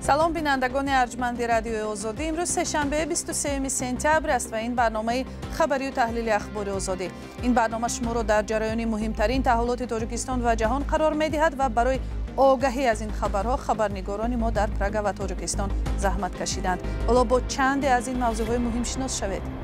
سلام بینندگان ارجمند رادیو آزادی. امروز سه‌شنبه 23 سپتامبر است و این برنامه خبری و تحلیل اخبار آزادی. این برنامه شما را در جریان مهمترین تحولات تاجیکستان و جهان قرار می‌دهد و برای آگاهی از این خبرها خبرنگاران ما در پراگ و تاجیکستان زحمت کشیدند. حالا با چند از این موضوعات مهم شناس شوید.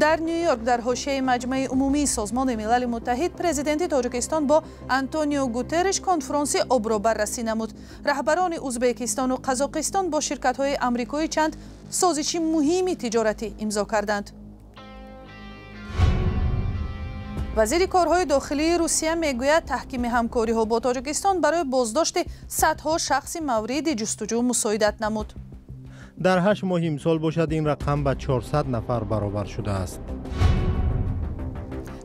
در نیویورک در حاشیه مجمع عمومی سازمان ملل متحد پرزیدنت تاجیکستان با آنتونیو گوترش کنفرانس آب را بررسی نمود. رهبران ازبکستان و قزاقستان با شرکت‌های آمریکایی چند سازش مهم تجارتی امضا کردند. وزیر کارهای داخلی روسیه میگوید تحکیم همکاری‌ها با تاجیکستان برای بازداشت صدها شخص مورد جستجو مساعدت نمود. در 8 ماه امسال باشد این رقم به 400 نفر برابر شده است.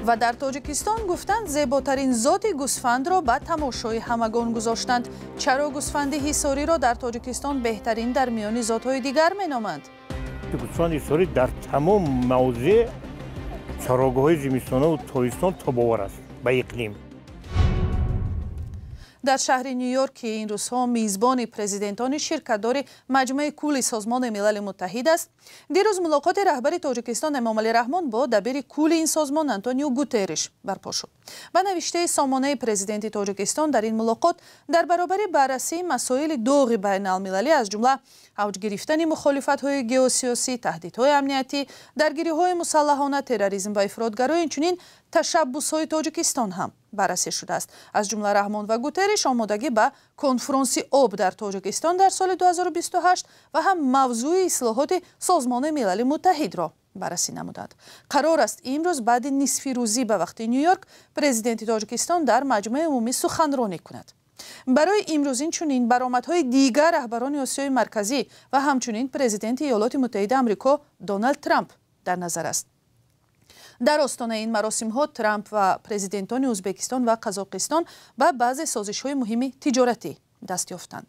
و در تاجیکستان گفتند زیباترین ذات گوسفند را به تماشای همگان گذاشتند. چرا گوسفند حصاری را در تاجیکستان بهترین در میان ذات‌های دیگر مینامند؟ گوسفند حصاری در تمام موضع چراگاه‌های زمستانه و تابستان تاب‌آور است به اقلیم. در شهر نیویورک که این روزها میزبان پرزیدنتان شرکت‌دار مجمع کل سازمان ملل متحد است، دیروز ملاقات رهبر تاجیکستان امامعلی رحمان با دبیر کل این سازمان آنتونیو گوترش برپا شد. به نوشته سامانه پرزیدنت تاجیکستان در این ملاقات در برابر بررسی مسائل داغ بین‌المللی از جمله اوج گرفتن مخالفت‌های گئوسیاسی، تهدیدهای امنیتی، درگیری‌های مسلحانه، تروریسم و افراطگرایی چنین تشبس‌های تاجیکستان هم بررسی شده است. از جمله رحمان و گوترش آمادگی به کنفرانس آب در تاجیکستان در سال 2028 و هم موضوع اصلاحات سازمان ملل متحد را بررسی نمودند. قرار است امروز بعد نصف روزی به وقت نیویورک پرزیدنت تاجیکستان در مجمع عمومی سخنرانی کند. برای امروز چنین برآمدهای دیگر رهبران آسیای مرکزی و همچنین پرزیدنت ایالات متحده آمریکا دونالد ترامپ در نظر است. در آستانه این مراسم‌ها ترامپ و پرزیدنتان ازبکستان و قزاقستان به بعضی سازش‌های مهم تجارتی دست یافتند.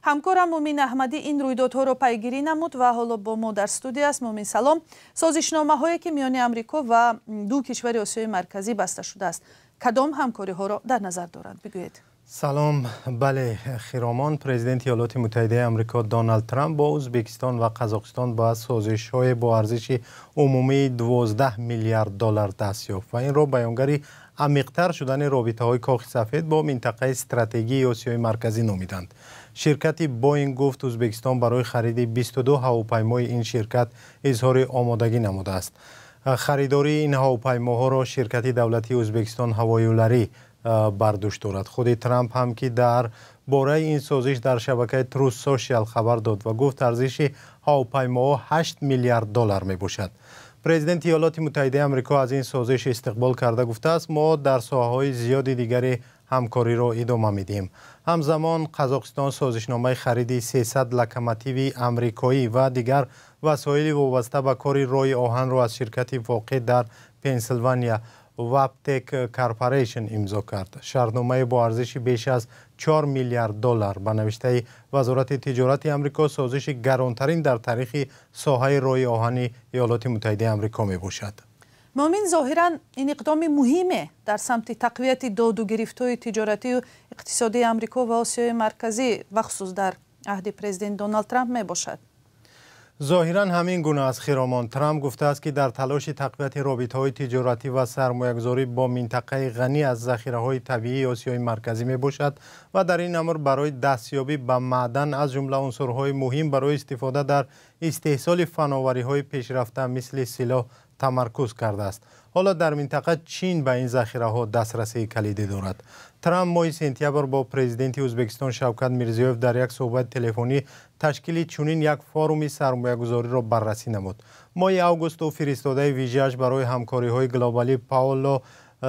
همکارم مومین احمدی این رویدادها را پیگیری نمود و حالا با ما در استودیو است. مومین سلام. سازشنامه‌هایی که میان آمریکا و دو کشور آسیای مرکزی بسته شده است، کدام همکاری‌ها را در نظر دارند؟ بگویید. سلام. بله خیرامان، پرزیدنت ایالات متحده آمریکا دونالد ترامپ با ازبکستان و قزاقستان با سازش‌های با ارزش عمومی 12 میلیارد دلار دست یافت و این را بیانگری عمیق‌تر شدن رابطه‌های کاخ سفید با منطقه استراتژیکی آسیای مرکزی نامیدند. شرکت بوئینگ گفت ازبکستان برای خرید 22 هواپیمای این شرکت اظهار آمادگی نموده است. خریداری این هواپیماها را شرکت دولتی ازبکستان هوایولری برداشت دارد. خود ترامپ هم که در باره این سازش در شبکه تروث سوشیال خبر داد و گفت ارزش هواپیماها 8 میلیارد دلار می باشد. پرزیدنت ایالات متحده آمریکا از این سازش استقبال کرده گفته است ما در ساحه‌های زیادی دیگری همکاری را ادامه میدیم. همزمان قزاقستان سازشنامه خرید 300 لوکوموتیو آمریکایی و دیگر وسایل وابسته به کار راه آهن را از شرکت واقع در پنسیلوانیا وابتک کارپوریشن امضا کرد. شرطنامه با ارزش بیش از 4 میلیارد دلار به نوشته وزارت تجارت آمریکا سازش گرانترین در تاریخ ساحه راه آهن ایالات متحده آمریکا می باشد. مومین ظاهراً این اقدام مهمه در سمت تقویت داد و گرفت‌های تجارتی و اقتصادی آمریکا و آسیای مرکزی و خصوص در عهد پرزیدنت دونالد ترامپ می باشد. ظاهراً همین گونه است. خیرامان، ترامپ گفته است که در تلاش تقویت رابطه‌های تجارتی و سرمایه‌گذاری با منطقه غنی از ذخیره‌های طبیعی آسیای مرکزی میباشد و در این امر برای دستیابی به معدن از جمله عنصرهای مهم برای استفاده در استحصال فناوری‌های پیشرفته مثل سلاح تمرکز کرده است. حالا در منطقه چین به این ذخیره‌ها دسترسی کلیدی دارد. ترامپ ماه سپتامبر با پرزیدنت ازبکستان شوکت میرزیوف در یک صحبت تلفنی تشکیل چنین یک فروم سرمایه‌گذاری را بررسی نمود. ماه آگوست او فرستاده ویژه‌اش برای همکاری‌های گلوبالی پاولو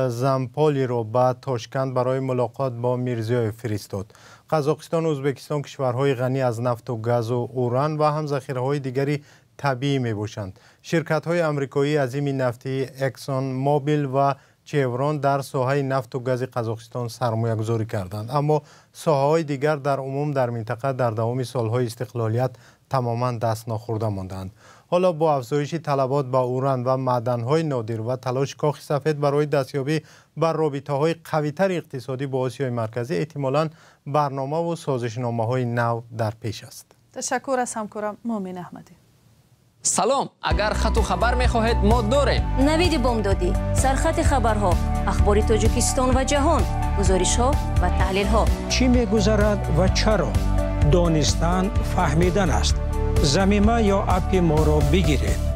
زامپولی را به تاشکند برای ملاقات با میرزیوف فرستاد. قزاقستان و ازبکستان کشورهای غنی از نفت و گاز و اوران و هم ذخیره‌های دیگری طبیعی می باشند. شرکت‌های آمریکایی عظیم نفتی اکسون موبیل و چیورون در ساحه نفت و گاز قزاقستان سرمایه گذاری کردند، اما ساحه‌های دیگر در عموم در منطقه در دوام سالهای استقلالیت تماما دست ناخورده ماندند. حالا با افزایش طلبات با اوران و معدن‌های نادر و تلاش کاخ سفید برای دستیابی بر رابطه‌های قوی‌تر اقتصادی با آسیای مرکزی، احتمالاً برنامه و سازشنامه‌های نو در پیش است. تشکر از همکارم مومن احمدی. سلام، اگر خط و خبر می‌خواهید ما داریم. نوید بامدادی، سرخط خبرها، اخبار تاجیکستان و جهان، گزارش‌ها و تحلیل‌ها. چی می‌گذرد و چرا؟ دانستن فهمیدن است. زمینه یا اپ ما را بگیرید.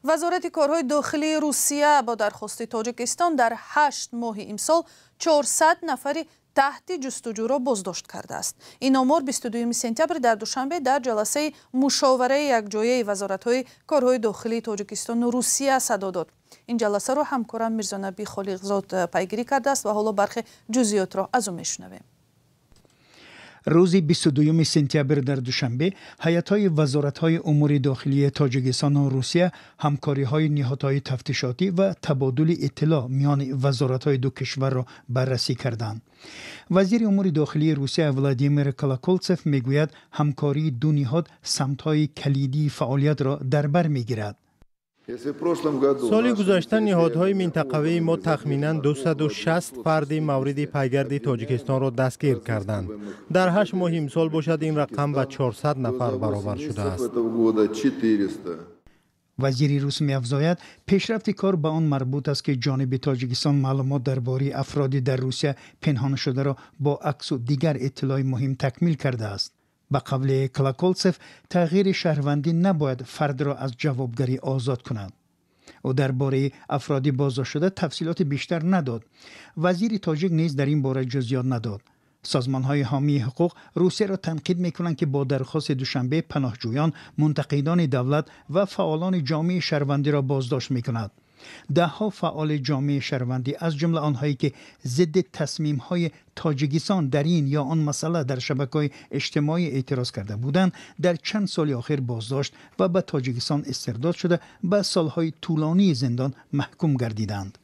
وزارت کارهای داخلی روسیه با درخواست تاجیکستان در 8 ماه امسال 400 نفری تحت جستجو را بازداشت کرده است. این آمار 22 سپتامبر در دوشنبه در جلسه مشاوره یکجایی وزارت‌های کارهای داخلی تاجیکستان و روسیه صدا داد. این جلسه را همکارم میرزانبی خالقزاد پیگیری کرده است و حالا برخی جزئیات را از او میشنویم. روز 22 سپتامبر در دوشنبه هیئت‌های وزارت‌های امور داخلی تاجیکستان و روسیه همکاری‌های نهادهای تفتیشاتی و تبادل اطلاع میان وزارت‌های دو کشور را بررسی کردند. وزیر امور داخلی روسیه ولادیمیر کلاکولتسف میگوید همکاری دو نهاد سمت‌های کلیدی فعالیت را در بر می‌گیرد. سال گذشته نهادهای منطقوی ما تخمیناً 260 فرد مورد پیگرد تاجیکستان را دستگیر کردند. در 8 ماه امسال باشد این رقم به 400 نفر برابر شده است. وزیر روس می‌افزاید پیشرفت کار به آن مربوط است که جانب تاجیکستان معلومات درباره افرادی در روسیه پنهان شده را با عکس و دیگر اطلاع مهم تکمیل کرده است. به قول کلاکولتسف تغییر شهروندی نباید فرد را از جوابگری آزاد کند. او درباره افرادی بازداشت شده تفصیلات بیشتر نداد. وزیر تاجیک نیز در این باره جزئیات نداد. سازمان‌های حامی حقوق روسیه را تنقید می‌کنند که با درخواست دوشنبه پناهجویان، منتقدان دولت و فعالان جامعه شهروندی را بازداشت می‌کند. ده‌ها فعال جامعه شهروندی از جمله آنهایی که ضد تصمیم‌های تاجیکستان در این یا آن مسئله در شبکه‌های اجتماعی اعتراض کرده بودند، در چند سال اخیر بازداشت و به تاجیکستان استرداد شده به سالهای طولانی زندان محکوم گردیدند.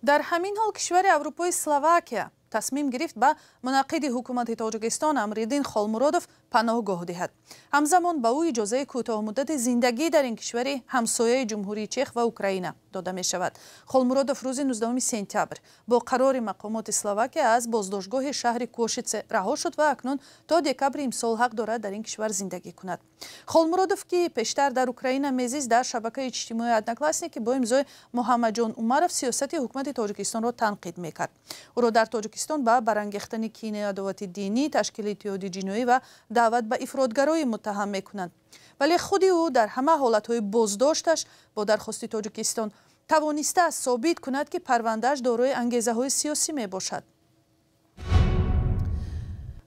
در همین حال کشور اروپای اسلواکیه تصمیم گرفت به منعقد حکومت تاجیکستان امرالدین خالمرادوف پناهگاه دهد. همزمان به او اجازه کوتاه مدت زندگی در این کشور همسایه جمهوری چک و اوکراین داده می شود. خالمرادوف روز 19 سپتامبر با قرار مقامات اسلواکیه از بازداشتگاه شهر کوشیتس رها شد و اکنون تا دکبر امسال حق دارد در این کشور زندگی کند. خالمرادوف که پیشتر در اوکراین میزیست در شبکه اجتماعی ادناکلاسنیک با امضای محمد جان عمرов سیاست حکومت تاجیکستان را تنقید میکرد. او را در تاجیکستان با برانگیختن کینه عداوت دینی، تشکیل اتحادیه جنایی و دعوت به افراطگرایی متهم میکنند. ولی خود او در همه حالتهای بازداشتش با درخواست تاجیکستان توانسته است ثابت کند که پروندهش دارای انگیزه‌های سیاسی می باشد.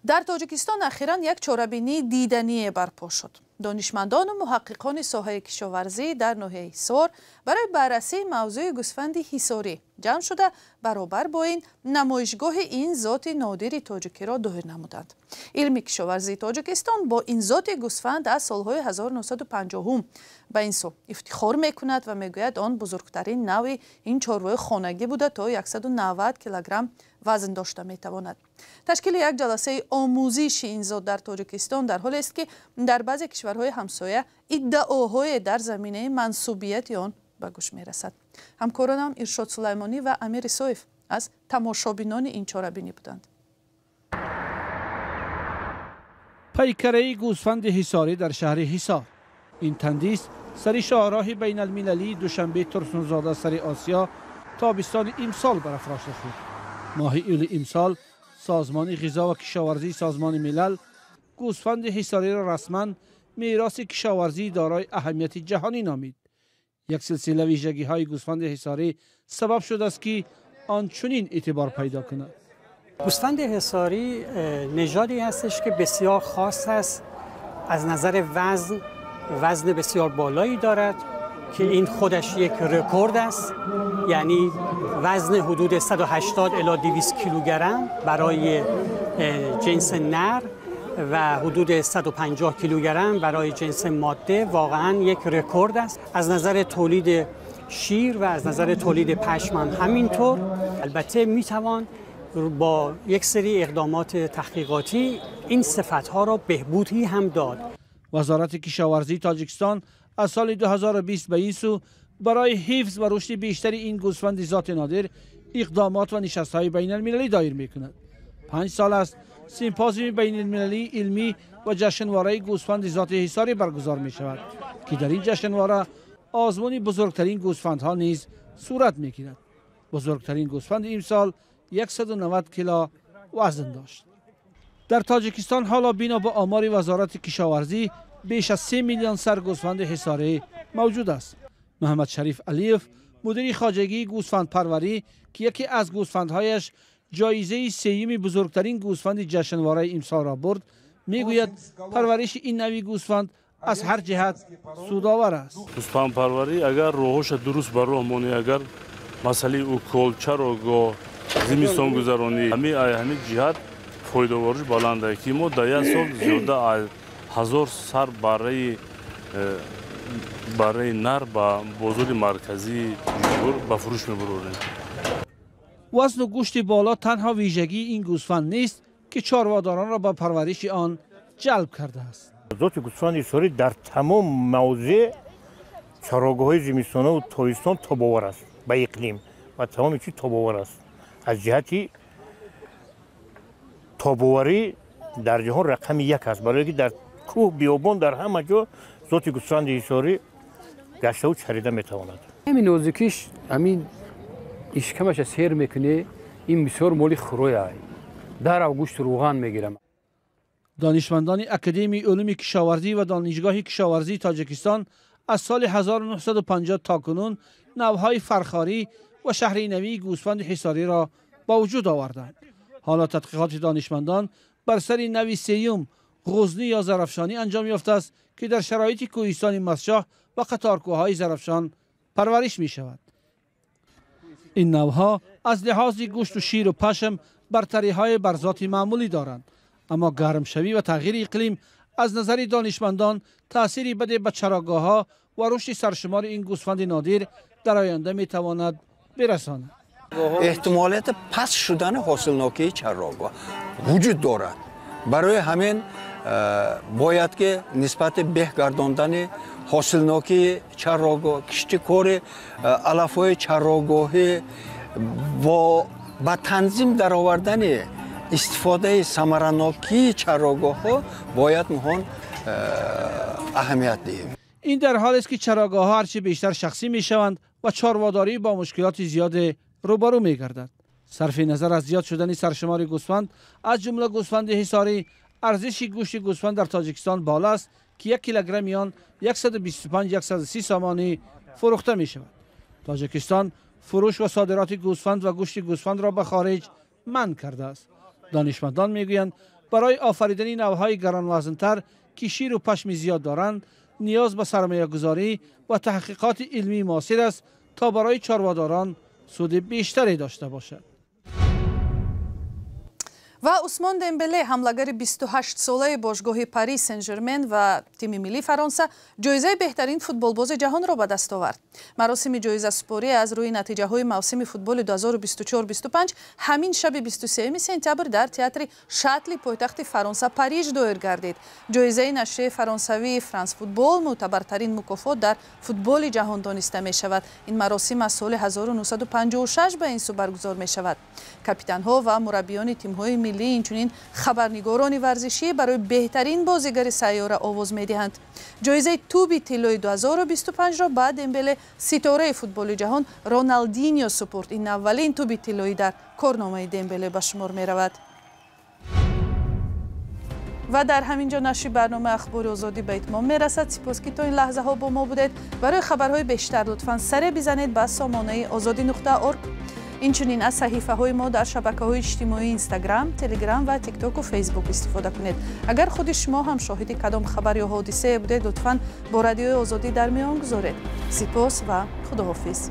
در تاجیکستان اخیراً یک چاره‌بینی دیدنی برپا شد. دانشمندان و محققان ساحه کشاورزی در ناحیه حصار برای بررسی موضوع گوسفند حصاری جمع شده برابر با این نمایشگاه این ذات نادر تاجیکی را ظاهر نمودند. علم کشاورزی تاجیکستان با این ذات گوسفند از سالهای 1950 به این سو افتخار میکند و میگوید آن بزرگترین نوع این چاروای خانگی بوده تا 190 کیلوگرم وزن داشته میتواند. تشکیل یک جلسه آموزش این ذات در تاجیکستان در حالی است که در بعضی کشورهای همسایه ادعاهای در زمینه منسوبیت آن به گوش میرسد. همکارانم ارشاد سلیمانی و امیر سویف از تماشابینان این چاره‌بینی بودند. پیکره گوسفند حصاری در شهر حصار. این تندیس سری شاهراه بین المللی دوشنبه ترسونزاده سر آسیا تابستان امسال برافراشته شد. ماه ایول امسال سازمان غذا و کشاورزی سازمان ملل گوسفند حصاری را رسما میراث کشاورزی دارای اهمیت جهانی نامید. یک سلسله ویژگی های گوسفند حصاری سبب شده است که آن چنین اعتبار پیدا کند. گوسفند حصاری نژادی هستش که بسیار خاص است، از نظر وزن بسیار بالایی دارد که این خودش یک رکورد است، یعنی وزن حدود 180 الی 200 کیلوگرم برای جنس نر و حدود 150 کیلوگرم برای جنس ماده واقعا یک رکورد است. از نظر تولید شیر و از نظر تولید پشم هم همینطور. البته میتوان با یک سری اقدامات تحقیقاتی این صفتها را بهبودی هم داد. وزارت کشاورزی تاجیکستان از سال 2020 به این سو برای حفظ و رشد بیشتر این گوسفند ذات نادر اقدامات و نشست‌های بین المللی دایر می‌کند. 5 سال است سیمپوزیوم بین المللی علمی و جشنواره گوسفند ذات حصاری برگزار می‌شود که در این جشنواره آزمون بزرگترین گوسفندها نیز صورت می‌گیرد. بزرگترین گوسفند امسال 190 کیلو وزن داشت. در تاجیکستان حالا بنا به آمار وزارت کشاورزی بیش از 3 میلیون سر گوسفند حصاری موجود است. محمد شریف علیف مدیر خواجگی گوسفند پروری که یکی از گوسفندهایش جایزه سیوم بزرگترین گوسفند جشنواره امسال را برد میگوید پرورش این نوع گوسفند از هر جهت سودآور است. گوسفند پروری اگر روحش درست بر راه مونی، اگر مسئله او کلچر و زمستان گذرانی همین جهت فایده‌ورش بلند است که ما در یک سال زیاده از 1000 سر برای نر با بازار مرکزی به فروش می‌بریم. وزن و گوشت بالا تنها ویژگی این گوسفند نیست که چارواداران را به پرورش آن جلب کرده است. ذات گوسفند حصاری در تمام موضع چراگاه‌های زمستانه و تابستان تاب‌آور است به اقلیم و تمام چیز تاب‌آور است. از جهتی تاب‌آوری در جهان رقم 1 است، برای که در کوه بیابان در همه جا ذات گوسفند حصاری گشته و چریده میتواند. همین نازکیش همین اشکمش سیر میکنه، این بسیار مالی خرویه در گوشت روغن میگیرم. دانشمندان اکادمی علوم کشاورزی و دانشگاه کشاورزی تاجیکستان از سال 1950 تا کنون نوهای فرخاری و شهری نوی گوسفند حصاری را با وجود آوردند. حالا تحقیقات دانشمندان بر سر نوی سیوم غزنی یا زرافشانی انجام یافته است که در شرایط کوهستان مسجح و قطارکوه‌های زرافشان پرورش می شود. این نوها از لحاظ گوشت و شیر و پشم برتری‌های بر ذات معمولی دارند، اما گرمشوی و تغییر اقلیم از نظر دانشمندان تأثیری بده به چراگاه‌ها و رشد سرشمار این گوسفند نادر در آینده می تواند برساند. احتمالات پس شدن حاصلناکی چراگاه وجود دارد. برای همین باید که نسبت به گرداندن حاصلناکی چراگاه، کشت کار علف‌های چراگاهی و با تنظیم در آوردن استفاده ثمرناکی چراگاه‌ها باید مهان اهمیت دهیم. این در حالی است که چراگاه‌ها هرچه بیشتر شخصی می‌شوند و چارواداری با مشکلات زیاد روبرو می‌گردد. صرف نظر از زیاد شدن سرشمار گوسفند از جمله گوسفند حصاری، ارزش گوشت گوسفند در تاجیکستان بالا است که 1 کیلوگرم آن 125-130 سامانی فروخته می شود. تاجیکستان فروش و صادرات گوسفند و گوشت گوسفند را به خارج منع کرده است. دانشمندان میگویند برای آفریدن نوهای گرانوزن‌تر که شیر و پشم زیاد دارند نیاز به سرمایه گذاری و تحقیقات علمی موثر است تا برای چارواداران سود بیشتری داشته باشد. و عثمان دمبله حمله‌گر 28 ساله باشگاه پاریس سن ژرمن و تیم ملی فرانسه جایزه بهترین فوتبالباز جهان را به دست آورد. مراسم جایزه سپاری از روی نتیجه‌های موسم فوتبال 2024-25 همین شب 23 سپتامبر در تئاتر شاتل پایتخت فرانسه پاریس دایر گردید. جایزه نشریه فرانسوی فرانس فوتبال معتبرترین مکافات در فوتبال جهان دانسته می شود. این مراسم از سال 1956 به این سو برگزار می شود. کاپیتان‌ها و مربیان تیم‌های ملی اینچنین خبرنگاران ورزشی برای بهترین بازیگر سیاره آواز می‌دهند. جایزه توپ طلای 2025 را بعد دمبله ستاره فوتبال جهان رونالدینیو سپرد. این اولین توپ طلایی در کارنامه دمبله به شمار می‌رود. و در همینجا نشر برنامه اخبار آزادی به اتمام میرسد. سپاس که تا این لحظه ها با ما بودید. برای خبرهای بیشتر لطفاً سر بزنید به سامانه azadi.org. اینچنین از صحیفه های ما در شبکه های اجتماعی اینستاگرام، تلگرام و تیک تاک و فیسبوک استفاده کنید. اگر خود شما هم شاهد کدام خبر یا حادثه بودید لطفاً با رادیو آزادی در میان گذارید. سپاس و خداحافظ.